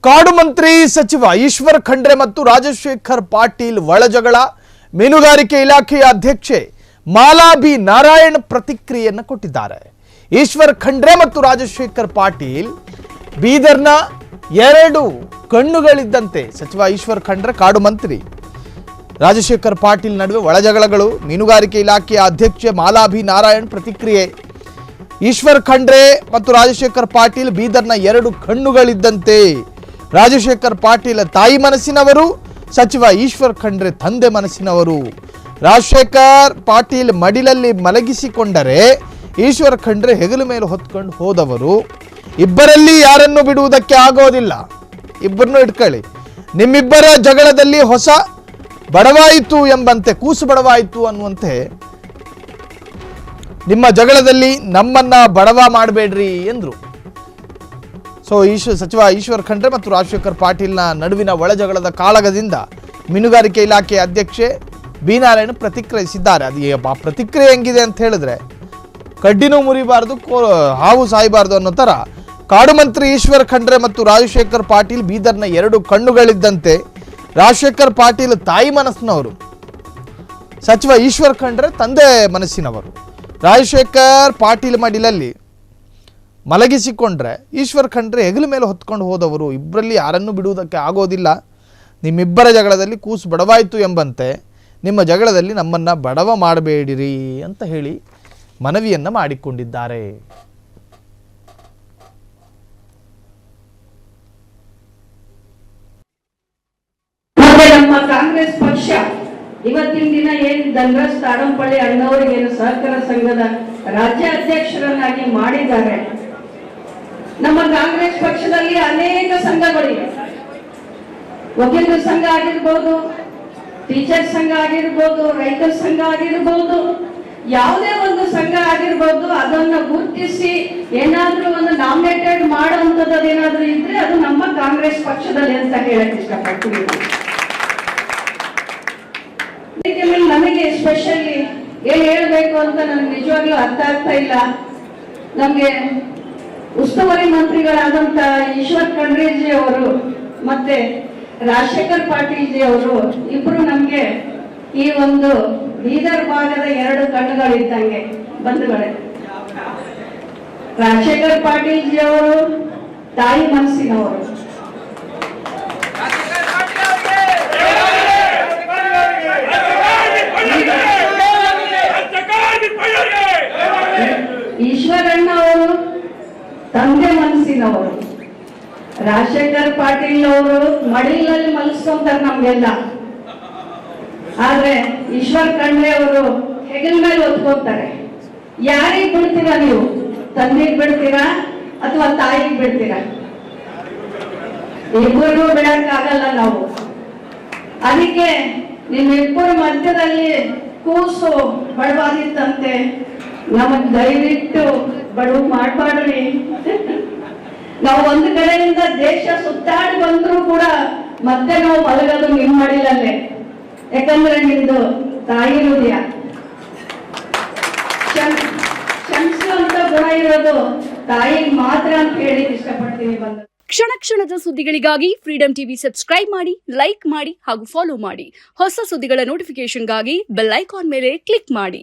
ಕಾಡು ಮಂತ್ರಿ ಸಚಿವ ಈಶ್ವರ್ ಖಂಡ್ರೆ ಮತ್ತು ರಾಜಶೇಖರ್ ಪಾಟೀಲ್ ಒಳಜಗಳ. ಮೀನುಗಾರಿಕೆ ಇಲಾಖೆಯ ಅಧ್ಯಕ್ಷೆ ಮಾಲಾ ಬಿ ನಾರಾಯಣ್ ಪ್ರತಿಕ್ರಿಯೆಯನ್ನು ಕೊಟ್ಟಿದ್ದಾರೆ. ಈಶ್ವರ್ ಖಂಡ್ರೆ ಮತ್ತು ರಾಜಶೇಖರ್ ಪಾಟೀಲ್ ಬೀದರ್ನ ಎರಡು ಕಣ್ಣುಗಳಿದ್ದಂತೆ. ಸಚಿವ ಈಶ್ವರ್ ಖಂಡ್ರೆ ಕಾಡು ಮಂತ್ರಿ ರಾಜಶೇಖರ್ ಪಾಟೀಲ್ ನಡುವೆ ಒಳಜಗಳಗಳು. ಮೀನುಗಾರಿಕೆ ಇಲಾಖೆಯ ಅಧ್ಯಕ್ಷೆ ಮಾಲಾ ಬಿ ನಾರಾಯಣ್ ಪ್ರತಿಕ್ರಿಯೆ. ಈಶ್ವರ್ ಖಂಡ್ರೆ ಮತ್ತು ರಾಜಶೇಖರ್ ಪಾಟೀಲ್ ಬೀದರ್ನ ಎರಡು ಕಣ್ಣುಗಳಿದ್ದಂತೆ. ರಾಜಶೇಖರ್ ಪಾಟೀಲ್ ತಾಯಿ ಮನಸ್ಸಿನವರು, ಸಚಿವ ಈಶ್ವರ್ ಖಂಡ್ರೆ ತಂದೆ ಮನಸ್ಸಿನವರು. ರಾಜಶೇಖರ್ ಪಾಟೀಲ್ ಮಡಿಲಲ್ಲಿ ಮಲಗಿಸಿಕೊಂಡರೆ ಈಶ್ವರ್ ಖಂಡ್ರೆ ಹೆಗಲ ಮೇಲೆ ಹೊತ್ಕೊಂಡು ಹೋದವರು. ಇಬ್ಬರಲ್ಲಿ ಯಾರನ್ನು ಬಿಡುವುದಕ್ಕೆ ಆಗೋದಿಲ್ಲ. ಇಬ್ಬರನ್ನು ಇಟ್ಕೊಳ್ಳಿ. ನಿಮ್ಮಿಬ್ಬರ ಜಗಳದಲ್ಲಿ ಹೊಸ ಬಡವಾಯಿತು ಎಂಬಂತೆ, ಕೂಸು ಬಡವಾಯಿತು ಅನ್ನುವಂತೆ ನಿಮ್ಮ ಜಗಳದಲ್ಲಿ ನಮ್ಮನ್ನ ಬಡವ ಮಾಡಬೇಡ್ರಿ ಎಂದರು. ಸಚಿವ ಈಶ್ವರ್ ಖಂಡ್ರೆ ಮತ್ತು ರಾಜಶೇಖರ್ ಪಾಟೀಲ್ನ ನಡುವಿನ ಒಳಜಗಳದ ಕಾಳಗದಿಂದ ಮೀನುಗಾರಿಕೆ ಇಲಾಖೆ ಅಧ್ಯಕ್ಷೆ ಬಿ ನಾರಾಯಣ್ ಪ್ರತಿಕ್ರಿಯಿಸಿದ್ದಾರೆ. ಅದು ಆ ಪ್ರತಿಕ್ರಿಯೆ ಹೆಂಗಿದೆ ಅಂತ ಹೇಳಿದ್ರೆ, ಕಡ್ಡಿನೂ ಮುರಿಬಾರ್ದು, ಹಾವು ಸಾಯಬಾರ್ದು ಅನ್ನೋ ಥರ. ಕಾಡು ಮಂತ್ರಿ ಈಶ್ವರ್ ಖಂಡ್ರೆ ಮತ್ತು ರಾಜಶೇಖರ್ ಪಾಟೀಲ್ ಬೀದರ್ನ ಎರಡು ಕಣ್ಣುಗಳಿದ್ದಂತೆ. ರಾಜಶೇಖರ್ ಪಾಟೀಲ್ ತಾಯಿ ಮನಸ್ಸಿನವರು, ಸಚಿವ ಈಶ್ವರ್ ಖಂಡ್ರೆ ತಂದೆ ಮನಸ್ಸಿನವರು. ರಾಜಶೇಖರ್ ಪಾಟೀಲ್ ಮಡಿಲಲ್ಲಿ ಮಲಗಿಸಿಕೊಂಡ್ರೆ ಈಶ್ವರ್ ಖಂಡ್ರೆ ಹೆಗಲ ಮೇಲೆ ಹೊತ್ಕೊಂಡು ಹೋದವರು. ಇಬ್ಬರಲ್ಲಿ ಯಾರನ್ನು ಬಿಡುವುದಕ್ಕೆ ಆಗೋದಿಲ್ಲ. ನಿಮ್ಮಿಬ್ಬರ ಜಗಳದಲ್ಲಿ ಕೂಸು ಬಡವಾಯಿತು ಎಂಬಂತೆ ನಿಮ್ಮ ಜಗಳದಲ್ಲಿ ನಮ್ಮನ್ನು ಬಡವ ಮಾಡಬೇಡಿರಿ ಅಂತ ಹೇಳಿ ಮನವಿಯನ್ನು ಮಾಡಿಕೊಂಡಿದ್ದಾರೆ. ನಮ್ಮ ಕಾಂಗ್ರೆಸ್ ಪಕ್ಷ ಇವತ್ತಿನ ದಿನ ಏನು ಧನರಾಜ್ ತಾಡಂಪಳ್ಳಿ ಅಣ್ಣವರಿಗೆ ಸಹಕಾರ ಸಂಘದ ರಾಜ್ಯ ಅಧ್ಯಕ್ಷರನ್ನಾಗಿ ಮಾಡಿದ್ದಾರೆ. ನಮ್ಮ ಕಾಂಗ್ರೆಸ್ ಪಕ್ಷದಲ್ಲಿ ಅನೇಕ ಸಂಘಗಳಿವೆ. ವಕೀಲರ ಸಂಘ ಆಗಿರ್ಬೋದು, ಟೀಚರ್ ಸಂಘ ಆಗಿರ್ಬೋದು, ರೈತರ ಸಂಘ ಆಗಿರ್ಬೋದು, ಯಾವುದೇ ಒಂದು ಸಂಘ ಆಗಿರ್ಬೋದು, ಅದನ್ನ ಗುರುತಿಸಿ ಏನಾದ್ರೂ ಒಂದು ನಾಮಿನೇಟೆಡ್ ಮಾಡುವಂಥದ್ದು ಏನಾದ್ರೂ ಇದ್ರೆ ಅದು ನಮ್ಮ ಕಾಂಗ್ರೆಸ್ ಪಕ್ಷದಲ್ಲಿ ಅಂತ ಹೇಳಕ್ ಇಷ್ಟಪಡ್ತೀನಿ. ನಮಗೆ ಸ್ಪೆಷಲಿ ಏನ್ ಹೇಳ್ಬೇಕು ಅಂತ ನನ್ಗೆ ನಿಜವಾಗ್ಲೂ ಅರ್ಥ ಆಗ್ತಾ ಇಲ್ಲ. ನಮ್ಗೆ ಉಸ್ತುವಾರಿ ಮಂತ್ರಿಗಳಾದಂತ ಈಶ್ವರ್ ಖಂಡ್ರೆಜಿ ಅವರು ಮತ್ತೆ ರಾಜಶೇಖರ್ ಪಾಟೀಲ್ ಜಿ ಅವರು ಇಬ್ರು ನಮ್ಗೆ ಈ ಒಂದು ಬೀದರ್ ಭಾಗದ ಎರಡು ಕಣ್ಣುಗಳಿದ್ದಂಗೆ ಬಂಧುಗಳೇ. ರಾಜಶೇಖರ್ ಪಾಟೀಲ್ ಜಿ ಅವರು ತಾಯಿ ಮನಸ್ಸಿನವರು. ಈಶ್ವರಣ್ಣ ಅವರು ತಂದೆ ಮನಸ್ಸಿನವರು. ರಾಜಶೇಖರ್ ಪಾಟೀಲ್ ಅವರು ಮಡಿಲಲ್ಲಿ ಮಲಗಿಸ್ಕೊಂತಾರೆ ನಮ್ಗೆಲ್ಲ. ಆದ್ರೆ ಈಶ್ವರ್ ಖಂಡ್ರೆ ಅವರು ಹೆಗಲ ಮೇಲೆ ಹೊತ್ಕೊಂತಾರೆ. ಯಾರಿಗೆ ಬಿಡ್ತೀರಾ ನೀವು? ತಂದೆಗೆ ಬಿಡ್ತೀರಾ ಅಥವಾ ತಾಯಿಗೆ ಬಿಡ್ತೀರಾ? ಇಬ್ಬರಿಗೂ ಬಿಡಕ್ಕಾಗಲ್ಲ ನಾವು. ಅದಕ್ಕೆ ನಿಮ್ಮಿಬ್ಬರ ಮಧ್ಯದಲ್ಲಿ ಕೂಸು ಬಡವಾಗಿತ್ತಂತೆ. ನಮಗ್ ದಯವಿಟ್ಟು ಬಡವ ಮಾಡ್ಬಾಡ್ರಿ. ನಾವು ಒಂದು ಕಡೆಯಿಂದ ದೇಶ ಸುತ್ತಾಡಿ ಬಂದ್ರು ಕೂಡ ಮತ್ತೆ ನಾವು ಮಲಗೋದು ನಿಮ್ ಮಾಡಿಲ್ಲಲ್ಲೇ. ಯಾಕಂದ್ರೆ ನಿಮ್ದು ತಾಯಿ ಹೃದಯ, ಕ್ಷಮಿಸುವಂತ ಗುಣ ಇರೋದು ತಾಯಿಗೆ ಮಾತ್ರ ಅಂತ ಹೇಳಿ ಇಷ್ಟಪಡ್ತೀನಿ. ಕ್ಷಣ ಕ್ಷಣದ ಸುದ್ದಿಗಳಿಗಾಗಿ ಫ್ರೀಡಂ ಟಿವಿ ಸಬ್ಸ್ಕ್ರೈಬ್ ಮಾಡಿ, ಲೈಕ್ ಮಾಡಿ ಹಾಗೂ ಫಾಲೋ ಮಾಡಿ. ಹೊಸ ಸುದ್ದಿಗಳ ನೋಟಿಫಿಕೇಶನ್ಗಾಗಿ ಬೆಲ್ ಐಕಾನ್ ಮೇಲೆ ಕ್ಲಿಕ್ ಮಾಡಿ.